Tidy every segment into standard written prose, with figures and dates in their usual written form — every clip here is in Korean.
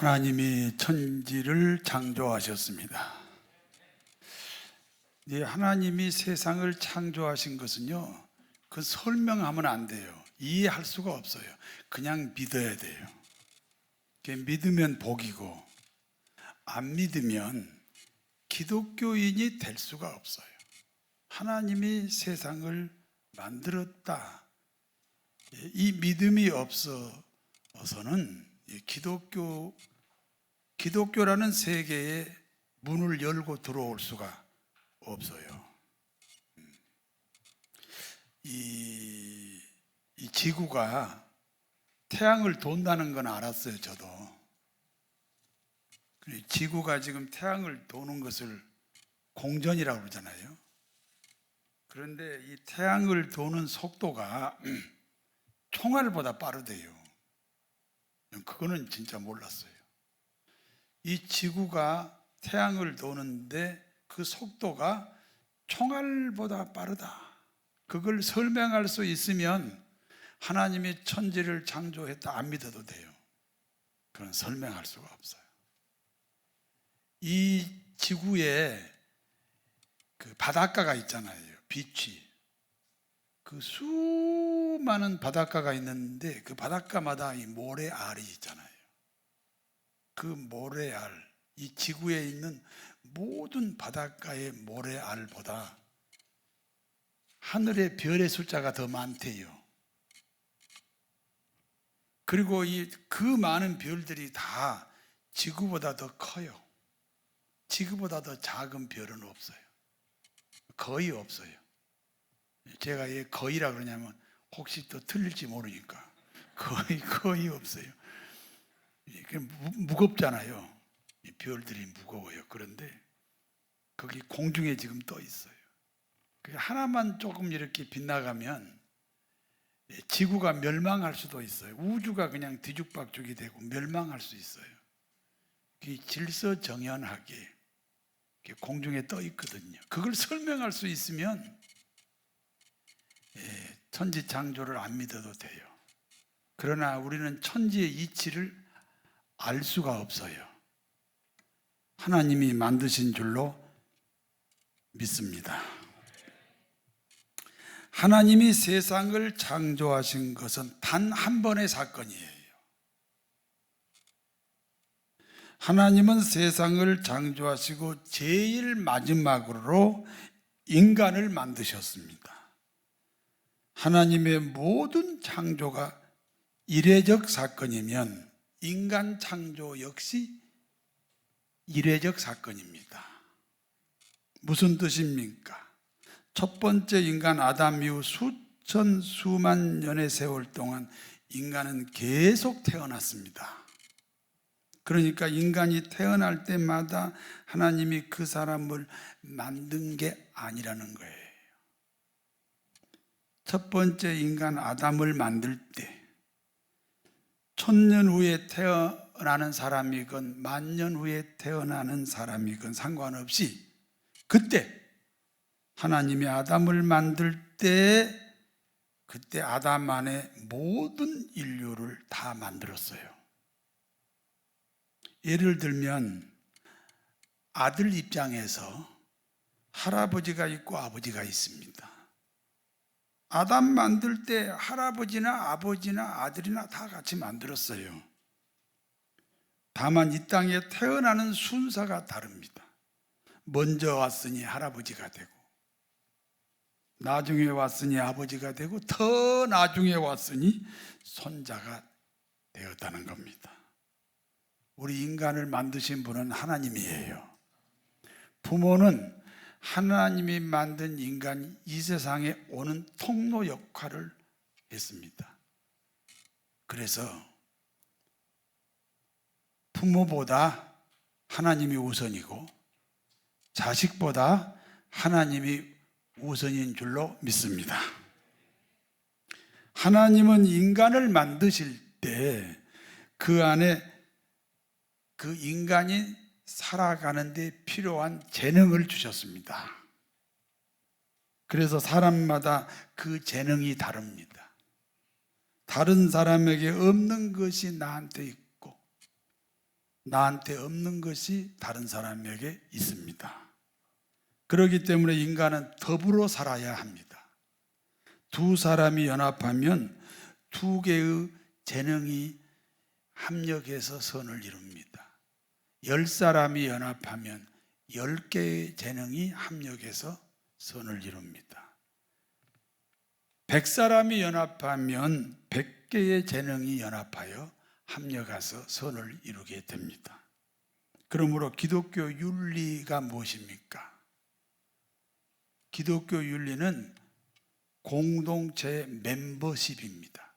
하나님이 천지를 창조하셨습니다. 하나님이 세상을 창조하신 것은요, 그 설명하면 안 돼요. 이해할 수가 없어요. 그냥 믿어야 돼요. 믿으면 복이고, 안 믿으면 기독교인이 될 수가 없어요. 하나님이 세상을 만들었다. 이 믿음이 없어서는 기독교라는 세계에 문을 열고 들어올 수가 없어요. 이 지구가 태양을 돈다는 건 알았어요, 저도. 지구가 지금 태양을 도는 것을 공전이라고 그러잖아요. 그런데 이 태양을 도는 속도가 총알보다 빠르대요. 그거는 진짜 몰랐어요. 이 지구가 태양을 도는데 그 속도가 총알보다 빠르다. 그걸 설명할 수 있으면 하나님이 천지를 창조했다 안 믿어도 돼요. 그건 설명할 수가 없어요. 이 지구에 그 바닷가가 있잖아요. 비치. 그 수많은 바닷가가 있는데 그 바닷가마다 이 모래알이 있잖아요. 그 모래알, 이 지구에 있는 모든 바닷가의 모래알보다 하늘의 별의 숫자가 더 많대요. 그리고 그 많은 별들이 다 지구보다 더 커요. 지구보다 더 작은 별은 없어요. 거의 없어요. 제가 왜 거의라 그러냐면 혹시 또 틀릴지 모르니까 거의 없어요. 무겁잖아요. 별들이 무거워요. 그런데 거기 공중에 지금 떠 있어요. 하나만 조금 이렇게 빗나가면 지구가 멸망할 수도 있어요. 우주가 그냥 뒤죽박죽이 되고 멸망할 수 있어요. 질서정연하게 공중에 떠 있거든요. 그걸 설명할 수 있으면 천지 창조를 안 믿어도 돼요. 그러나 우리는 천지의 이치를 알 수가 없어요. 하나님이 만드신 줄로 믿습니다. 하나님이 세상을 창조하신 것은 단 한 번의 사건이에요. 하나님은 세상을 창조하시고 제일 마지막으로 인간을 만드셨습니다. 하나님의 모든 창조가 이례적 사건이면 인간 창조 역시 이례적 사건입니다. 무슨 뜻입니까? 첫 번째 인간 아담 이후 수만 년의 세월 동안 인간은 계속 태어났습니다. 그러니까 인간이 태어날 때마다 하나님이 그 사람을 만든 게 아니라는 거예요. 첫 번째 인간 아담을 만들 때 1000년 후에 태어나는 사람이건 10,000년 후에 태어나는 사람이건 상관없이 그때 하나님이 아담을 만들 때 그때 아담 안에 모든 인류를 다 만들었어요. 예를 들면 아들 입장에서 할아버지가 있고 아버지가 있습니다. 아담 만들 때 할아버지나 아버지나 아들이나 다 같이 만들었어요. 다만 이 땅에 태어나는 순서가 다릅니다. 먼저 왔으니 할아버지가 되고 나중에 왔으니 아버지가 되고 더 나중에 왔으니 손자가 되었다는 겁니다. 우리 인간을 만드신 분은 하나님이에요. 부모는 하나님이 만든 인간이 이 세상에 오는 통로 역할을 했습니다. 그래서 부모보다 하나님이 우선이고 자식보다 하나님이 우선인 줄로 믿습니다. 하나님은 인간을 만드실 때 그 안에 그 인간이 살아가는 데 필요한 재능을 주셨습니다. 그래서 사람마다 그 재능이 다릅니다. 다른 사람에게 없는 것이 나한테 있고 나한테 없는 것이 다른 사람에게 있습니다. 그렇기 때문에 인간은 더불어 살아야 합니다. 두 사람이 연합하면 두 개의 재능이 합력해서 선을 이룹니다. 10사람이 연합하면 10개의 재능이 합력해서 선을 이룹니다. 100사람이 연합하면 100개의 재능이 연합하여 합력해서 선을 이루게 됩니다. 그러므로 기독교 윤리가 무엇입니까? 기독교 윤리는 공동체의 멤버십입니다.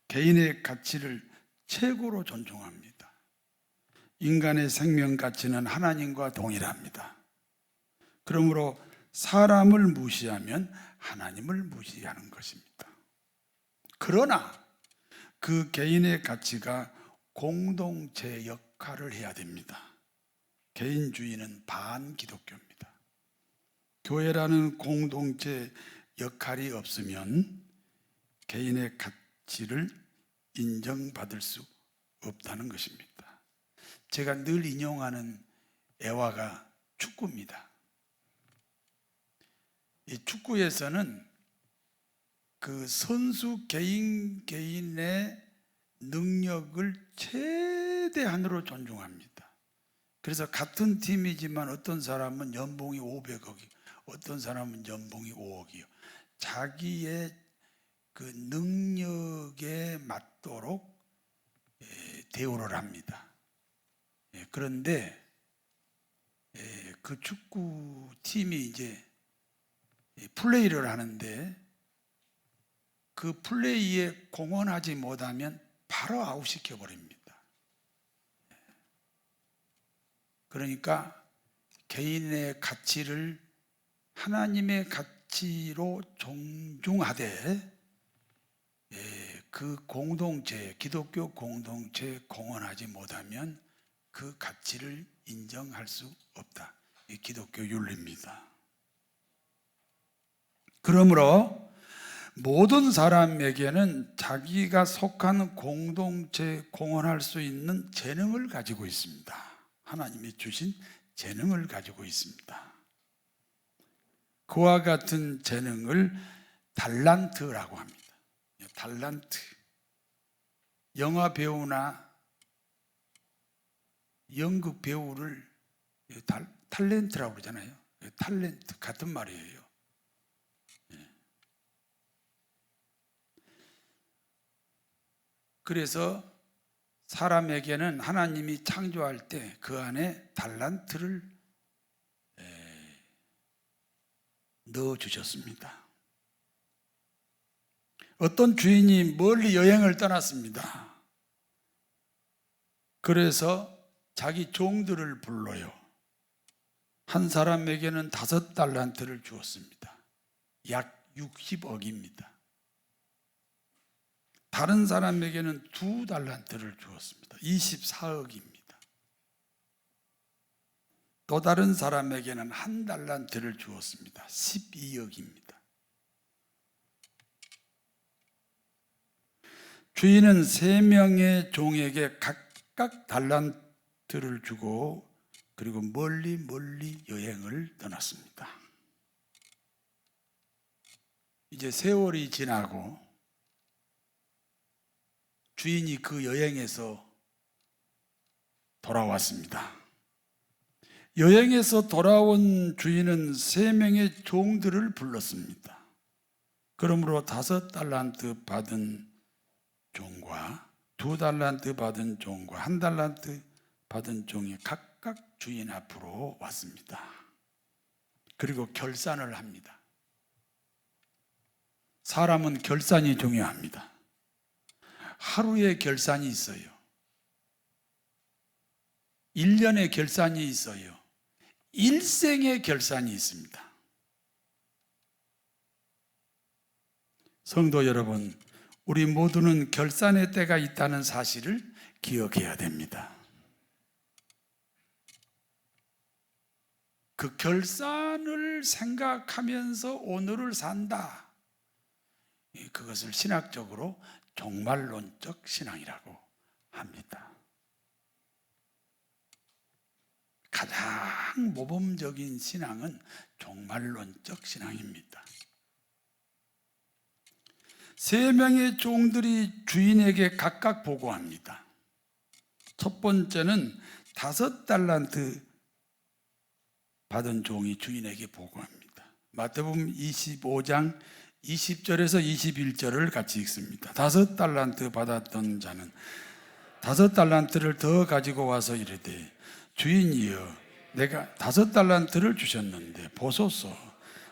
개인의 가치를 최고로 존중합니다. 인간의 생명 가치는 하나님과 동일합니다. 그러므로 사람을 무시하면 하나님을 무시하는 것입니다. 그러나 그 개인의 가치가 공동체 역할을 해야 됩니다. 개인주의는 반기독교입니다. 교회라는 공동체 역할이 없으면 개인의 가치를 인정받을 수 없다는 것입니다. 제가 늘 인용하는 애화가 축구입니다. 이 축구에서는 그 선수 개인의 능력을 최대한으로 존중합니다. 그래서 같은 팀이지만 어떤 사람은 연봉이 500억이, 어떤 사람은 연봉이 5억이요. 자기의 그 능력에 맞도록 대우를 합니다. 그런데 그 축구팀이 이제 플레이를 하는데 그 플레이에 공헌하지 못하면 바로 아웃시켜 버립니다. 그러니까 개인의 가치를 하나님의 가치로 존중하되 그 공동체, 기독교 공동체에 공헌하지 못하면 그 가치를 인정할 수 없다. 이 기독교 윤리입니다. 그러므로 모든 사람에게는 자기가 속한 공동체에 공헌할 수 있는 재능을 가지고 있습니다. 하나님이 주신 재능을 가지고 있습니다. 그와 같은 재능을 달란트라고 합니다. 달란트. 영화 배우나 연극 배우를 탤런트라고 그러잖아요. 탤런트 같은 말이에요. 그래서 사람에게는 하나님이 창조할 때 그 안에 달란트를 넣어주셨습니다. 어떤 주인이 멀리 여행을 떠났습니다. 그래서 자기 종들을 불러요. 한 사람에게는 5달란트를 주었습니다. 약 60억입니다. 다른 사람에게는 2달란트를 주었습니다. 24억입니다. 또 다른 사람에게는 1달란트를 주었습니다. 12억입니다. 주인은 3명의 종에게 각각 달란트를 주고 그리고 멀리 여행을 떠났습니다. 이제 세월이 지나고 주인이 그 여행에서 돌아왔습니다. 여행에서 돌아온 주인은 3명의 종들을 불렀습니다. 그러므로 5달란트 받은 종과 2달란트 받은 종과 1달란트 받은 종이 각각 주인 앞으로 왔습니다. 그리고 결산을 합니다. 사람은 결산이 중요합니다. 하루의 결산이 있어요. 1년의 결산이 있어요. 일생의 결산이 있습니다. 성도 여러분, 우리 모두는 결산의 때가 있다는 사실을 기억해야 됩니다. 그 결산을 생각하면서 오늘을 산다. 그것을 신학적으로 종말론적 신앙이라고 합니다. 가장 모범적인 신앙은 종말론적 신앙입니다. 3명의 종들이 주인에게 각각 보고합니다. 첫 번째는 5달란트 받은 종이 주인에게 보고합니다. 마태복음 25장 20절에서 21절을 같이 읽습니다. 5달란트 받았던 자는 5달란트를 더 가지고 와서 이르되 주인이여 내가 5달란트를 주셨는데 보소서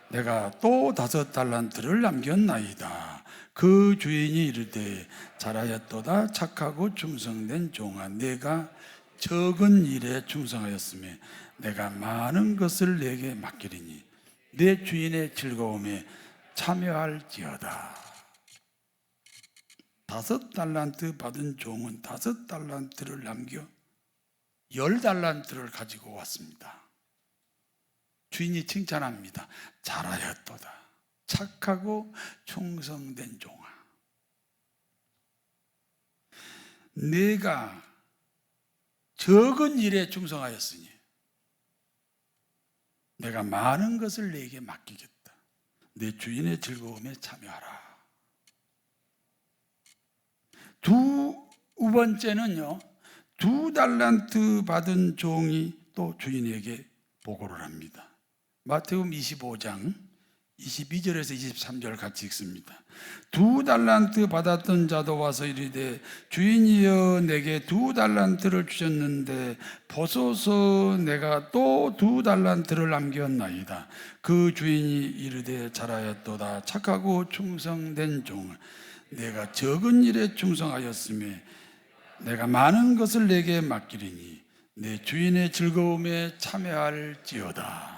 내가 또 5달란트를 남겼나이다. 그 주인이 이르되 잘하였도다 착하고 충성된 종아 내가 적은 일에 충성하였으며 내가 많은 것을 내게 맡기리니 내 주인의 즐거움에 참여할지어다. 5달란트 받은 종은 5달란트를 남겨 10달란트를 가지고 왔습니다. 주인이 칭찬합니다. 잘하였도다. 착하고 충성된 종아. 내가 적은 일에 충성하였으니 내가 많은 것을 내게 맡기겠다. 내 주인의 즐거움에 참여하라. 두 번째는요, 2달란트 받은 종이 또 주인에게 보고를 합니다. 마태복음 25장 22절에서 23절 같이 읽습니다. 2달란트 받았던 자도 와서 이르되 주인이여 내게 2달란트를 주셨는데 보소서 내가 또 2달란트를 남겼나이다. 그 주인이 이르되 잘하였도다 착하고 충성된 종 내가 적은 일에 충성하였으며 내가 많은 것을 내게 맡기리니 내 주인의 즐거움에 참여할지어다.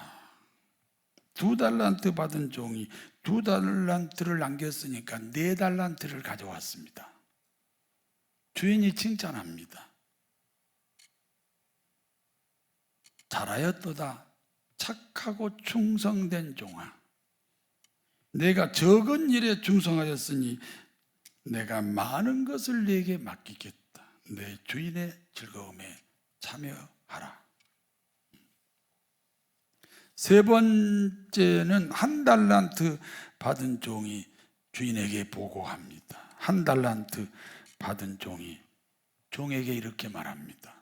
2달란트 받은 종이 2달란트를 남겼으니까 4달란트를 가져왔습니다. 주인이 칭찬합니다. 잘하였도다 착하고 충성된 종아 내가 적은 일에 충성하였으니 내가 많은 것을 내게 맡기겠다. 내 주인의 즐거움에 참여하라. 세 번째는 1달란트 받은 종이 주인에게 보고합니다. 1달란트 받은 종이 종에게 이렇게 말합니다.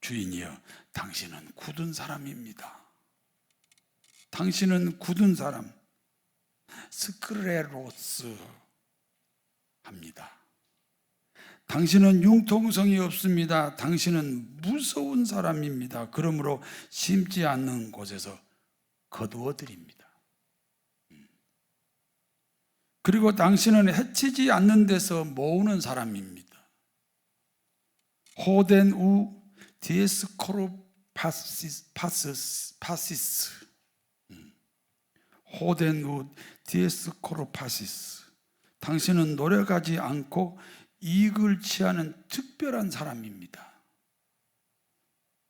주인이여 당신은 굳은 사람입니다. 당신은 굳은 사람 스크레로스 합니다. 당신은 융통성이 없습니다. 당신은 무서운 사람입니다. 그러므로 심지 않는 곳에서 거두어 드립니다. 그리고 당신은 해치지 않는 데서 모으는 사람입니다. 호덴 우 디에스코로파시스 호덴 우 디에스코로파시스 당신은 노력하지 않고 이익을 취하는 특별한 사람입니다.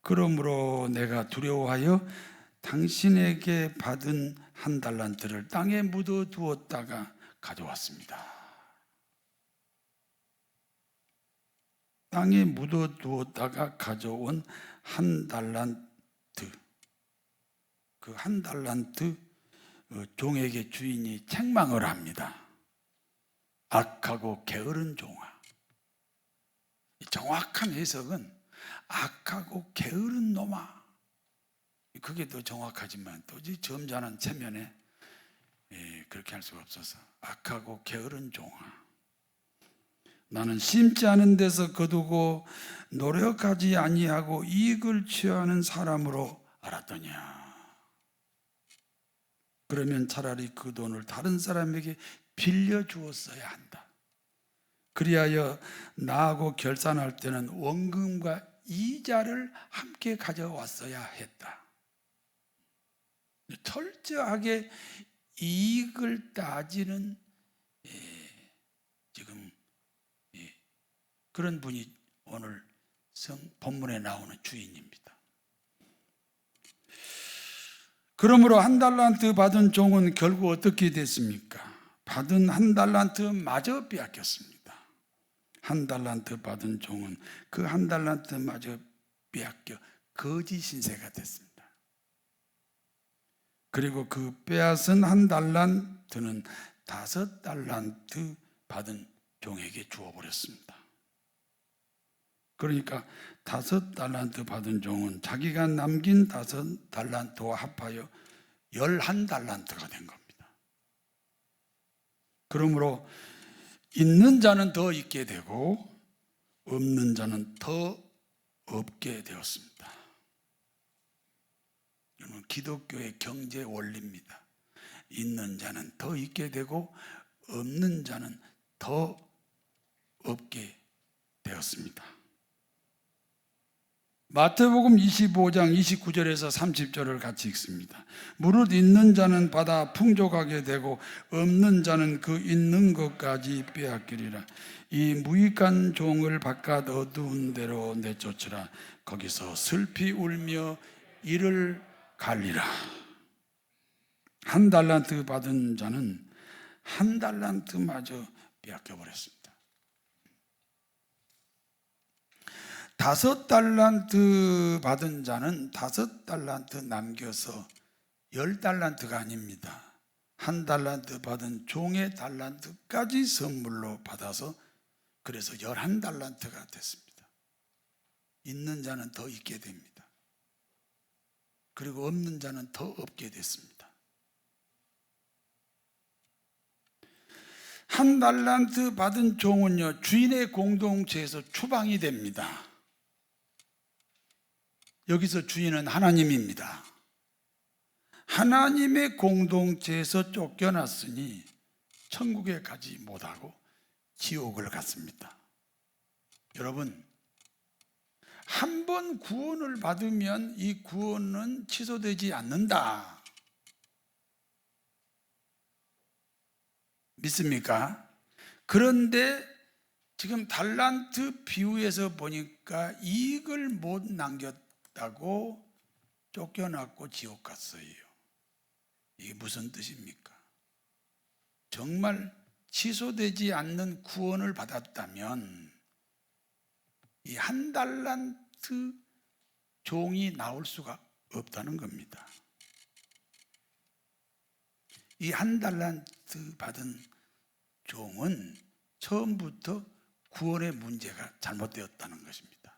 그러므로 내가 두려워하여 당신에게 받은 1달란트를 땅에 묻어두었다가 가져왔습니다. 땅에 묻어두었다가 가져온 1달란트 그 1달란트 종에게 주인이 책망을 합니다. 악하고 게으른 종아. 정확한 해석은 악하고 게으른 놈아. 그게 더 정확하지만 도저히 점잖은 체면에 그렇게 할 수가 없어서 악하고 게으른 종아. 나는 심지 않은 데서 거두고 노력하지 아니하고 이익을 취하는 사람으로 알았더냐. 그러면 차라리 그 돈을 다른 사람에게 빌려주었어야 한다. 그리하여 나하고 결산할 때는 원금과 이자를 함께 가져왔어야 했다. 철저하게 이익을 따지는 지금 그런 분이 오늘 본문에 나오는 주인입니다. 그러므로 1달란트 받은 종은 결국 어떻게 됐습니까? 받은 1달란트 마저 빼앗겼습니다. 1달란트 받은 종은 그 1달란트 마저 빼앗겨 거짓 신세가 됐습니다. 그리고 그 빼앗은 1달란트는 5달란트 받은 종에게 주어버렸습니다. 그러니까 5달란트 받은 종은 자기가 남긴 5달란트와 합하여 11달란트가 된 겁니다. 그러므로 있는 자는 더 있게 되고 없는 자는 더 없게 되었습니다. 이건 기독교의 경제 원리입니다. 있는 자는 더 있게 되고 없는 자는 더 없게 되었습니다. 마태복음 25장 29절에서 30절을 같이 읽습니다. 무릇 있는 자는 받아 풍족하게 되고 없는 자는 그 있는 것까지 빼앗기리라. 이 무익한 종을 바깥 어두운 데로 내쫓으라. 거기서 슬피 울며 이를 갈리라. 1달란트 받은 자는 1달란트마저 빼앗겨 버렸습니다. 5달란트 받은 자는 5달란트 남겨서 10달란트가 아닙니다. 1달란트 받은 종의 달란트까지 선물로 받아서 그래서 11달란트가 됐습니다. 있는 자는 더 있게 됩니다. 그리고 없는 자는 더 없게 됐습니다. 1달란트 받은 종은요, 주인의 공동체에서 추방이 됩니다. 여기서 주인은 하나님입니다. 하나님의 공동체에서 쫓겨났으니 천국에 가지 못하고 지옥을 갔습니다. 여러분, 한 번 구원을 받으면 이 구원은 취소되지 않는다. 믿습니까? 그런데 지금 달란트 비유에서 보니까 이익을 못 남겼다고 쫓겨났고 지옥 갔어요. 이게 무슨 뜻입니까? 정말 취소되지 않는 구원을 받았다면 이 1달란트 종이 나올 수가 없다는 겁니다. 이 1달란트 받은 종은 처음부터 구원의 문제가 잘못되었다는 것입니다.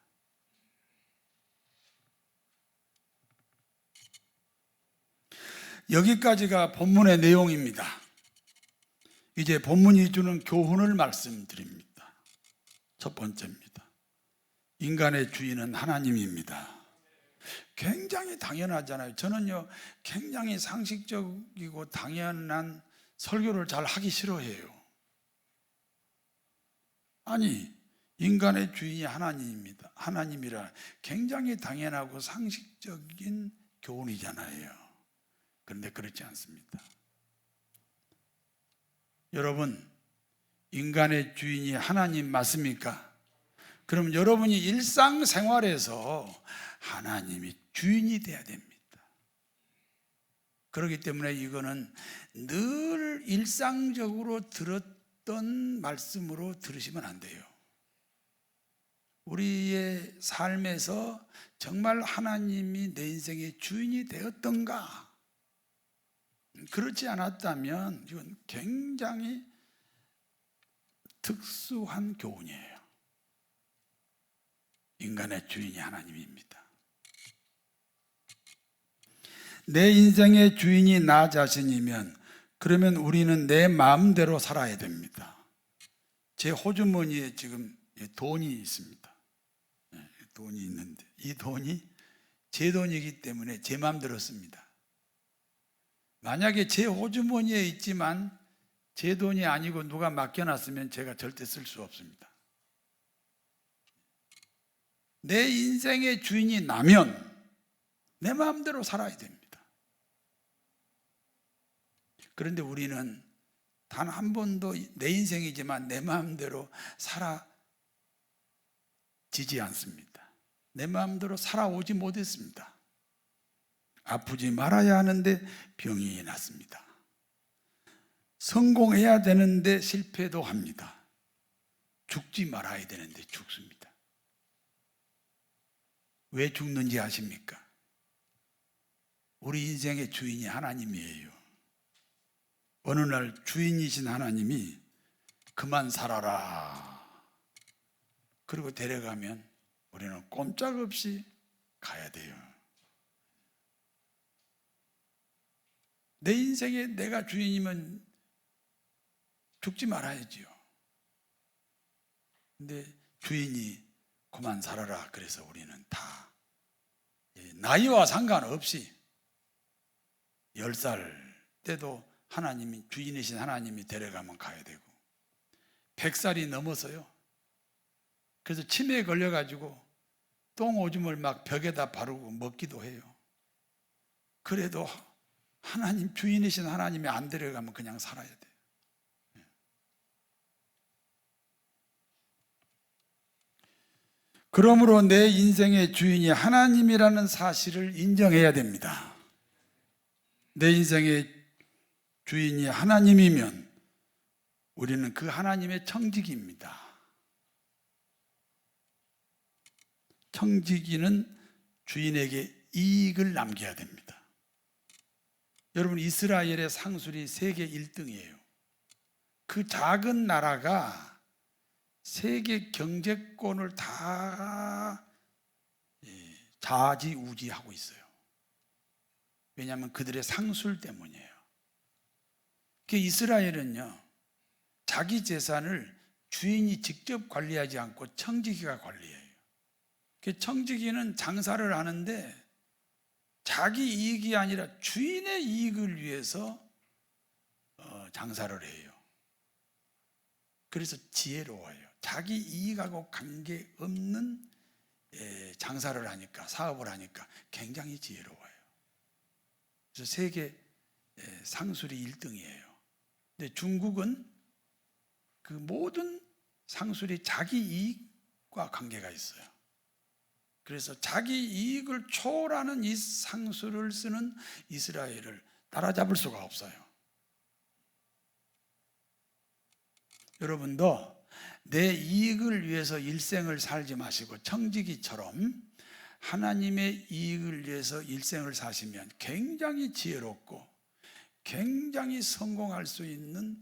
여기까지가 본문의 내용입니다. 이제 본문이 주는 교훈을 말씀드립니다. 첫 번째입니다. 인간의 주인은 하나님입니다. 굉장히 당연하잖아요. 저는요, 굉장히 상식적이고 당연한 설교를 잘 하기 싫어해요. 아니, 인간의 주인이 하나님입니다. 하나님이라 굉장히 당연하고 상식적인 교훈이잖아요. 그런데 그렇지 않습니다. 여러분, 인간의 주인이 하나님 맞습니까? 그럼 여러분이 일상생활에서 하나님이 주인이 돼야 됩니다. 그렇기 때문에 이거는 늘 일상적으로 들었던 말씀으로 들으시면 안 돼요. 우리의 삶에서 정말 하나님이 내 인생의 주인이 되었던가? 그렇지 않았다면 이건 굉장히 특수한 교훈이에요. 인간의 주인이 하나님입니다. 내 인생의 주인이 나 자신이면 그러면 우리는 내 마음대로 살아야 됩니다. 제 호주머니에 지금 돈이 있습니다. 돈이 있는데 이 돈이 제 돈이기 때문에 제 마음대로 씁니다. 만약에 제 호주머니에 있지만 제 돈이 아니고 누가 맡겨놨으면 제가 절대 쓸 수 없습니다. 내 인생의 주인이 나면 내 마음대로 살아야 됩니다. 그런데 우리는 단 한 번도 내 인생이지만 내 마음대로 살아지지 않습니다. 내 마음대로 살아오지 못했습니다. 아프지 말아야 하는데 병이 났습니다. 성공해야 되는데 실패도 합니다. 죽지 말아야 되는데 죽습니다. 왜 죽는지 아십니까? 우리 인생의 주인이 하나님이에요. 어느 날 주인이신 하나님이 그만 살아라, 그리고 데려가면 우리는 꼼짝없이 가야 돼요. 내 인생에 내가 주인이면 죽지 말아야지요. 근데 주인이 그만 살아라, 그래서 우리는 다 나이와 상관없이 10살 때도 하나님이, 주인이신 하나님이 데려가면 가야 되고, 100살이 넘어서요, 그래서 치매에 걸려가지고 똥오줌을 막 벽에다 바르고 먹기도 해요. 그래도 하나님, 주인이신 하나님이 안 데려가면 그냥 살아야 돼요. 그러므로 내 인생의 주인이 하나님이라는 사실을 인정해야 됩니다. 내 인생의 주인이 하나님이면 우리는 그 하나님의 청지기입니다. 청지기는 주인에게 이익을 남겨야 됩니다. 여러분, 이스라엘의 상술이 세계 1등이에요. 그 작은 나라가 세계 경제권을 다 좌지우지하고 있어요. 왜냐하면 그들의 상술 때문이에요. 그 이스라엘은요, 자기 재산을 주인이 직접 관리하지 않고 청지기가 관리해요. 그 청지기는 장사를 하는데 자기 이익이 아니라 주인의 이익을 위해서 장사를 해요. 그래서 지혜로워요. 자기 이익하고 관계없는 장사를 하니까, 사업을 하니까 굉장히 지혜로워요. 그래서 세계 상술이 1등이에요. 근데 중국은 그 모든 상술이 자기 이익과 관계가 있어요. 그래서 자기 이익을 초월하는 이 상술을 쓰는 이스라엘을 따라잡을 수가 없어요. 여러분도 내 이익을 위해서 일생을 살지 마시고 청지기처럼 하나님의 이익을 위해서 일생을 사시면 굉장히 지혜롭고 굉장히 성공할 수 있는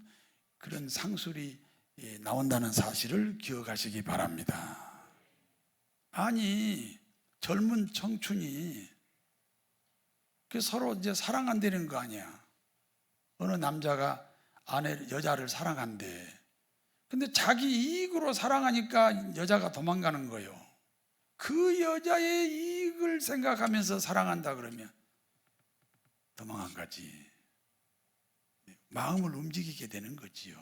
그런 상술이 나온다는 사실을 기억하시기 바랍니다. 아니, 젊은 청춘이 서로 이제 사랑한다는 거 아니야. 어느 남자가 여자를 사랑한대. 근데 자기 이익으로 사랑하니까 여자가 도망가는 거예요. 그 여자의 이익을 생각하면서 사랑한다 그러면 도망 안 가지. 마음을 움직이게 되는 거지요.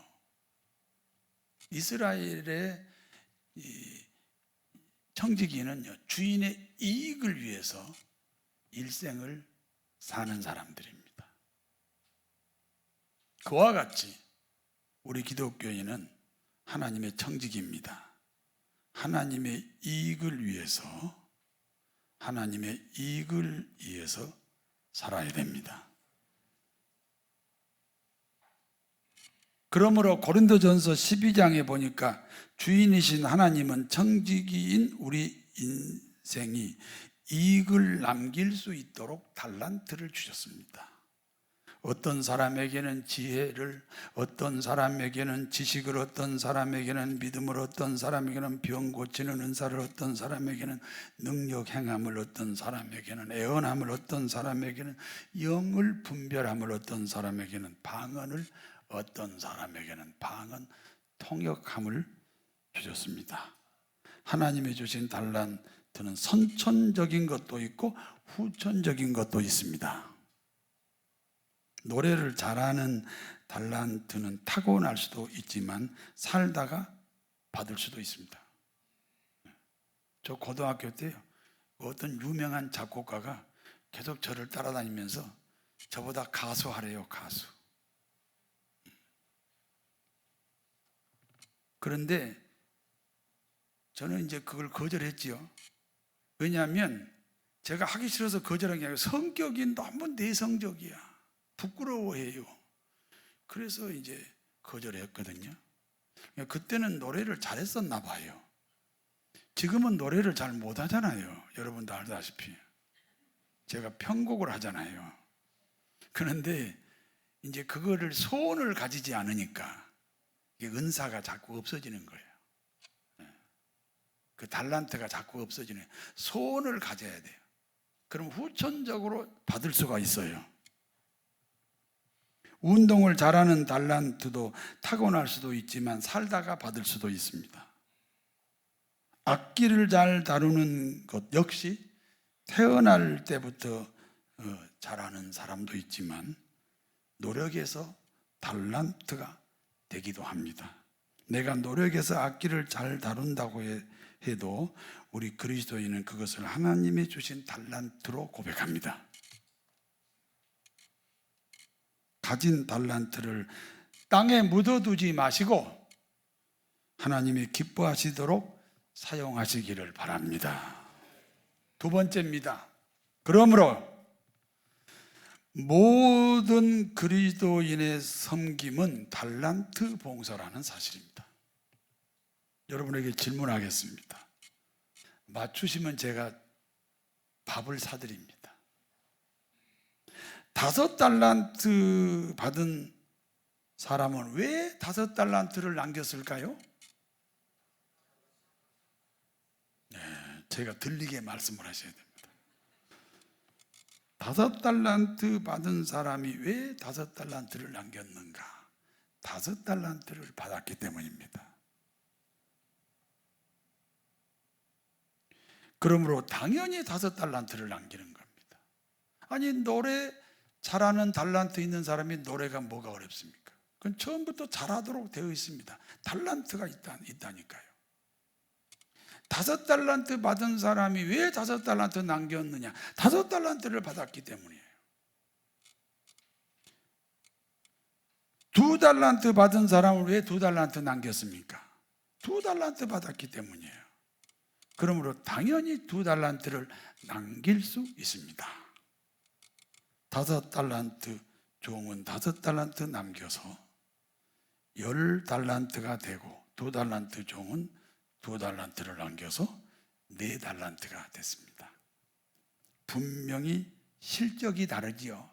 이스라엘의 청지기는요, 주인의 이익을 위해서 일생을 사는 사람들입니다. 그와 같이 우리 기독교인은 하나님의 청지기입니다. 하나님의 이익을 위해서, 하나님의 이익을 위해서 살아야 됩니다. 그러므로 고린도전서 12장에 보니까 주인이신 하나님은 청지기인 우리 인생이 이익을 남길 수 있도록 달란트를 주셨습니다. 어떤 사람에게는 지혜를, 어떤 사람에게는 지식을, 어떤 사람에게는 믿음을, 어떤 사람에게는 병 고치는 은사를, 어떤 사람에게는 능력 행함을, 어떤 사람에게는 애언함을, 어떤 사람에게는 영을 분별함을, 어떤 사람에게는 방언을, 어떤 사람에게는 방언 통역함을 주셨습니다. 하나님이 주신 달란트는 선천적인 것도 있고 후천적인 것도 있습니다. 노래를 잘하는 달란트는 타고날 수도 있지만 살다가 받을 수도 있습니다. 저 고등학교 때요, 어떤 유명한 작곡가가 계속 저를 따라다니면서 저보다 가수하래요, 가수. 그런데 저는 이제 그걸 거절했지요. 왜냐하면 제가 하기 싫어서 거절한 게 아니라 성격이 너무 내성적이야. 부끄러워해요. 그래서 이제 거절했거든요. 그때는 노래를 잘했었나 봐요. 지금은 노래를 잘 못하잖아요. 여러분도 알다시피 제가 편곡을 하잖아요. 그런데 이제 그거를 소원을 가지지 않으니까 은사가 자꾸 없어지는 거예요. 그 달란트가 자꾸 없어지는, 소원을 가져야 돼요. 그럼 후천적으로 받을 수가 있어요. 운동을 잘하는 달란트도 타고날 수도 있지만 살다가 받을 수도 있습니다. 악기를 잘 다루는 것 역시 태어날 때부터 잘하는 사람도 있지만 노력해서 달란트가 되기도 합니다. 내가 노력해서 악기를 잘 다룬다고 해도 우리 그리스도인은 그것을 하나님이 주신 달란트로 고백합니다. 가진 달란트를 땅에 묻어두지 마시고 하나님이 기뻐하시도록 사용하시기를 바랍니다. 두 번째입니다. 그러므로 모든 그리스도인의 섬김은 달란트 봉사라는 사실입니다. 여러분에게 질문하겠습니다. 맞추시면 제가 밥을 사드립니다. 5달란트 받은 사람은 왜 5달란트를 남겼을까요? 네, 제가 들리게 말씀을 하셔야 됩니다. 5달란트 받은 사람이 왜 5달란트를 남겼는가? 5달란트를 받았기 때문입니다. 그러므로 당연히 5달란트를 남기는 겁니다. 아니, 노래 잘하는 달란트 있는 사람이 노래가 뭐가 어렵습니까? 그건 처음부터 잘하도록 되어 있습니다. 달란트가 있다니까요. 5달란트 받은 사람이 왜 5달란트 남겼느냐? 5달란트를 받았기 때문이에요. 2달란트 받은 사람을 왜 2달란트 남겼습니까? 2달란트 받았기 때문이에요. 그러므로 당연히 2달란트를 남길 수 있습니다. 5달란트 종은 5달란트 남겨서 10달란트가 되고 2달란트 종은 2달란트를 남겨서 4달란트가 됐습니다. 분명히 실적이 다르지요.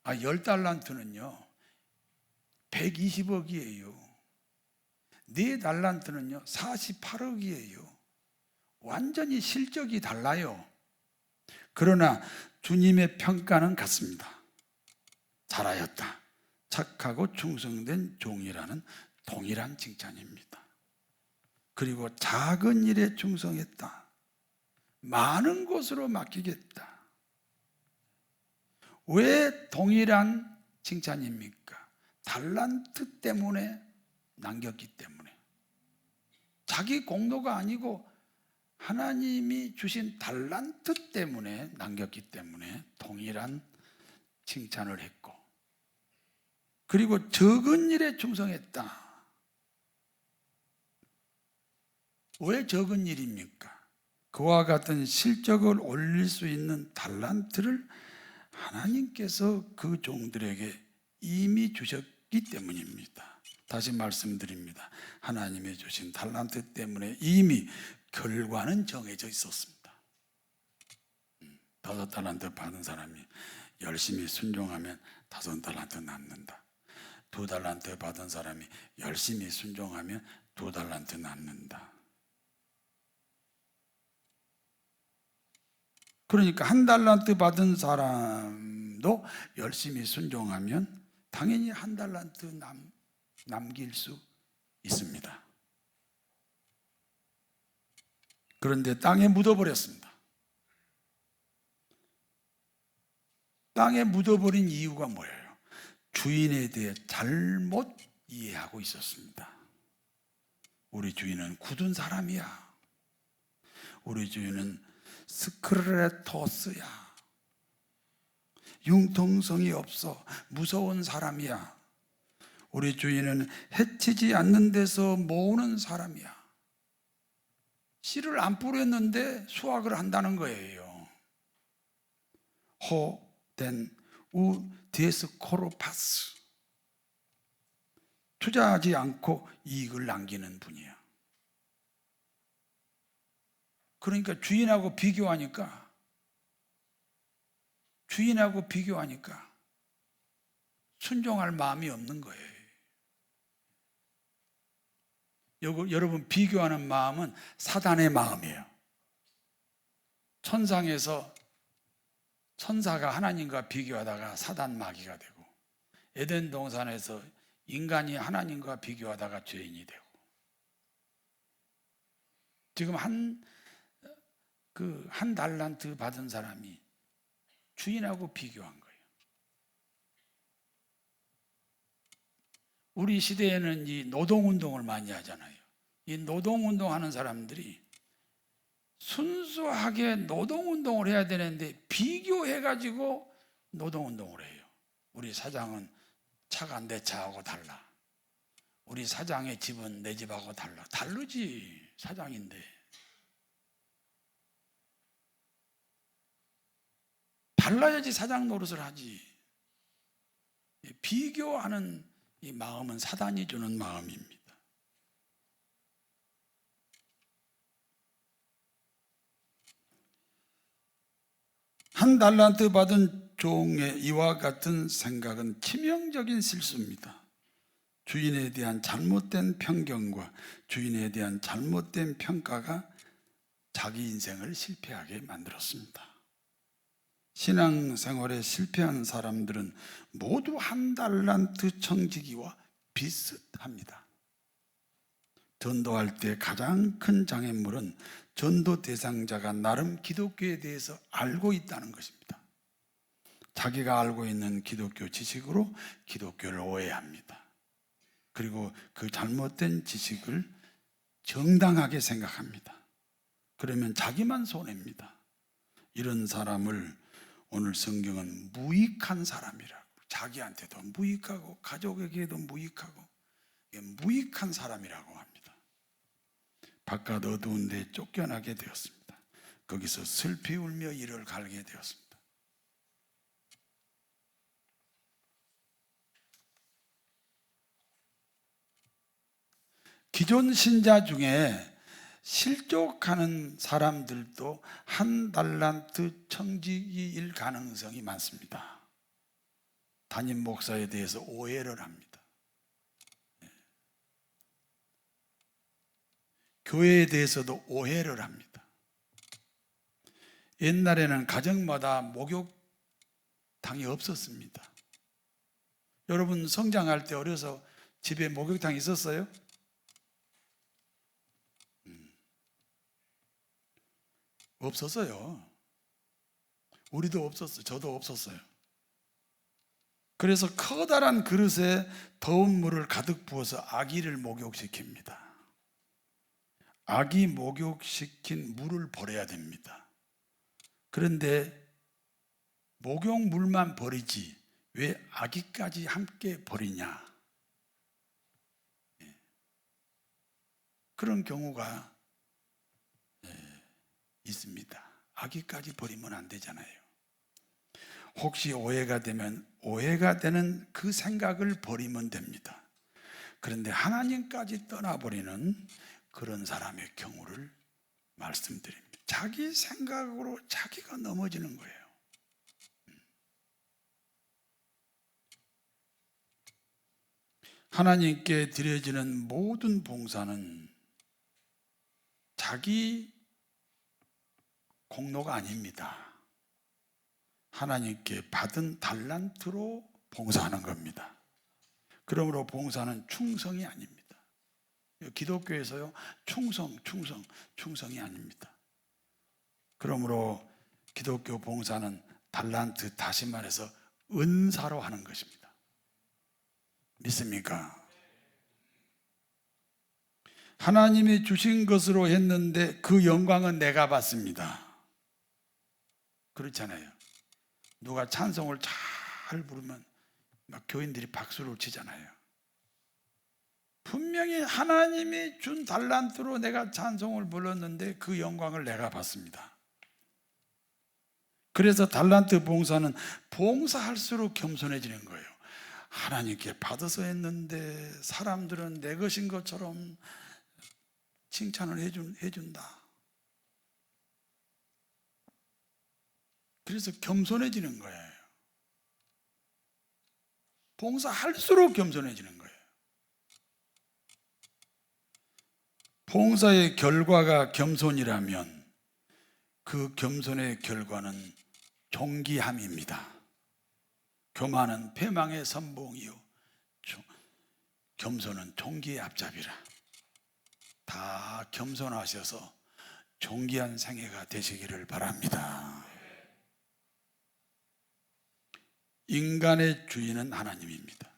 10달란트는요 120억이에요. 4달란트는요 48억이에요. 완전히 실적이 달라요. 그러나 주님의 평가는 같습니다. 잘하였다, 착하고 충성된 종이라는 동일한 칭찬입니다. 그리고 작은 일에 충성했다, 많은 것으로 맡기겠다. 왜 동일한 칭찬입니까? 달란트 때문에 남겼기 때문에. 자기 공로가 아니고 하나님이 주신 달란트 때문에 남겼기 때문에 동일한 칭찬을 했고, 그리고 적은 일에 충성했다. 왜 적은 일입니까? 그와 같은 실적을 올릴 수 있는 달란트를 하나님께서 그 종들에게 이미 주셨기 때문입니다. 다시 말씀드립니다. 하나님이 주신 달란트 때문에 이미 결과는 정해져 있었습니다. 5달란트 받은 사람이 열심히 순종하면 5달란트 남는다. 2달란트 받은 사람이 열심히 순종하면 2달란트 남는다. 그러니까 1달란트 받은 사람도 열심히 순종하면 당연히 1달란트 남길 수 있습니다. 그런데 땅에 묻어버렸습니다. 땅에 묻어버린 이유가 뭐예요? 주인에 대해 잘못 이해하고 있었습니다. 우리 주인은 굳은 사람이야. 우리 주인은 스크레토스야. 융통성이 없어 무서운 사람이야. 우리 주인은 해치지 않는 데서 모으는 사람이야. 씨를 안 뿌렸는데 수확을 한다는 거예요. 호덴 우 디에스코로파스. 투자하지 않고 이익을 남기는 분이야. 그러니까 주인하고 비교하니까 순종할 마음이 없는 거예요. 여러분, 비교하는 마음은 사단의 마음이에요. 천상에서 천사가 하나님과 비교하다가 사단 마귀가 되고, 에덴 동산에서 인간이 하나님과 비교하다가 죄인이 되고, 지금 한 달란트 받은 사람이 주인하고 비교한 거예요. 우리 시대에는 이 노동운동을 많이 하잖아요. 이 노동운동 하는 사람들이 순수하게 노동운동을 해야 되는데 비교해가지고 노동운동을 해요. 우리 사장은 차가 내 차하고 달라. 우리 사장의 집은 내 집하고 달라. 다르지, 사장인데. 달라야지 사장 노릇을 하지. 비교하는 이 마음은 사단이 주는 마음입니다. 한 달란트 받은 종의 이와 같은 생각은 치명적인 실수입니다. 주인에 대한 잘못된 편견과 주인에 대한 잘못된 평가가 자기 인생을 실패하게 만들었습니다. 신앙생활에 실패한 사람들은 모두 한 달란트 청지기와 비슷합니다. 전도할 때 가장 큰 장애물은 전도 대상자가 나름 기독교에 대해서 알고 있다는 것입니다. 자기가 알고 있는 기독교 지식으로 기독교를 오해합니다. 그리고 그 잘못된 지식을 정당하게 생각합니다. 그러면 자기만 손해입니다. 이런 사람을 오늘 성경은 무익한 사람이라고, 자기한테도 무익하고 가족에게도 무익하고 무익한 사람이라고 합니다. 바깥 어두운 데 쫓겨나게 되었습니다. 거기서 슬피 울며 이를 갈게 되었습니다. 기존 신자 중에 실족하는 사람들도 한 달란트 청지기일 가능성이 많습니다. 담임 목사에 대해서 오해를 합니다. 교회에 대해서도 오해를 합니다. 옛날에는 가정마다 목욕탕이 없었습니다. 여러분, 성장할 때 어려서 집에 목욕탕 있었어요? 없었어요. 우리도 없었어요. 저도 없었어요. 그래서 커다란 그릇에 더운 물을 가득 부어서 아기를 목욕시킵니다. 아기 목욕시킨 물을 버려야 됩니다. 그런데 목욕물만 버리지 왜 아기까지 함께 버리냐? 그런 경우가 있습니다. 아기까지 버리면 안 되잖아요. 혹시 오해가 되면 오해가 되는 그 생각을 버리면 됩니다. 그런데 하나님까지 떠나버리는 그런 사람의 경우를 말씀드립니다. 자기 생각으로 자기가 넘어지는 거예요. 하나님께 드려지는 모든 봉사는 자기 공로가 아닙니다. 하나님께 받은 달란트로 봉사하는 겁니다. 그러므로 봉사는 충성이 아닙니다. 기독교에서요, 충성이 아닙니다. 그러므로 기독교 봉사는 달란트, 다시 말해서 은사로 하는 것입니다. 믿습니까? 하나님이 주신 것으로 했는데 그 영광은 내가 받습니다. 그렇잖아요. 누가 찬송을 잘 부르면 막 교인들이 박수를 치잖아요. 분명히 하나님이 준 달란트로 내가 찬송을 불렀는데 그 영광을 내가 받습니다. 그래서 달란트 봉사는 봉사할수록 겸손해지는 거예요. 하나님께 받아서 했는데 사람들은 내 것인 것처럼 칭찬을 해준다. 그래서 겸손해지는 거예요. 봉사할수록 겸손해지는 거예요. 봉사의 결과가 겸손이라면 그 겸손의 결과는 존귀함입니다. 교만은 패망의 선봉이요 겸손은 존귀의 앞잡이라. 다 겸손하셔서 존귀한 생애가 되시기를 바랍니다. 인간의 주인은 하나님입니다.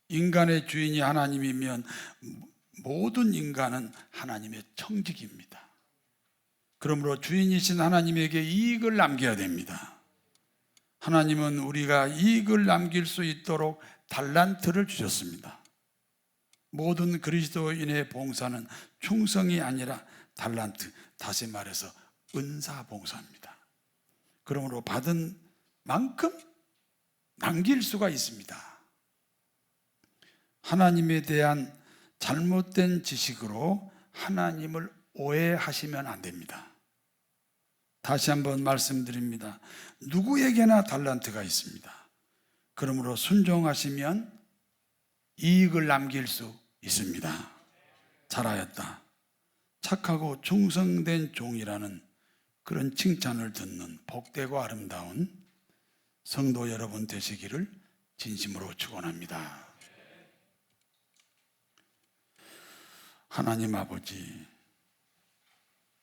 인간의 주인이 하나님이면 모든 인간은 하나님의 청직입니다. 그러므로 주인이신 하나님에게 이익을 남겨야 됩니다. 하나님은 우리가 이익을 남길 수 있도록 달란트를 주셨습니다. 모든 그리스도인의 봉사는 충성이 아니라 달란트, 다시 말해서 은사 봉사입니다. 그러므로 받은 만큼 남길 수가 있습니다. 하나님에 대한 잘못된 지식으로 하나님을 오해하시면 안 됩니다. 다시 한번 말씀드립니다. 누구에게나 달란트가 있습니다. 그러므로 순종하시면 이익을 남길 수 있습니다. 잘하였다. 착하고 충성된 종이라는 그런 칭찬을 듣는 복되고 아름다운 성도 여러분 되시기를 진심으로 축원합니다. 하나님 아버지,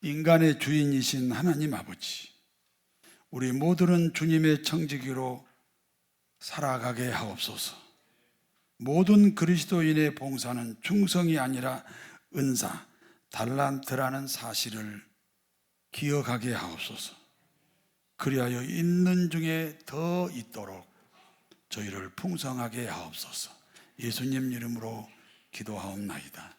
인간의 주인이신 하나님 아버지, 우리 모두는 주님의 청지기로 살아가게 하옵소서. 모든 그리스도인의 봉사는 충성이 아니라 은사, 달란트라는 사실을 기억하게 하옵소서. 그리하여 있는 중에 더 있도록 저희를 풍성하게 하옵소서. 예수님 이름으로 기도하옵나이다.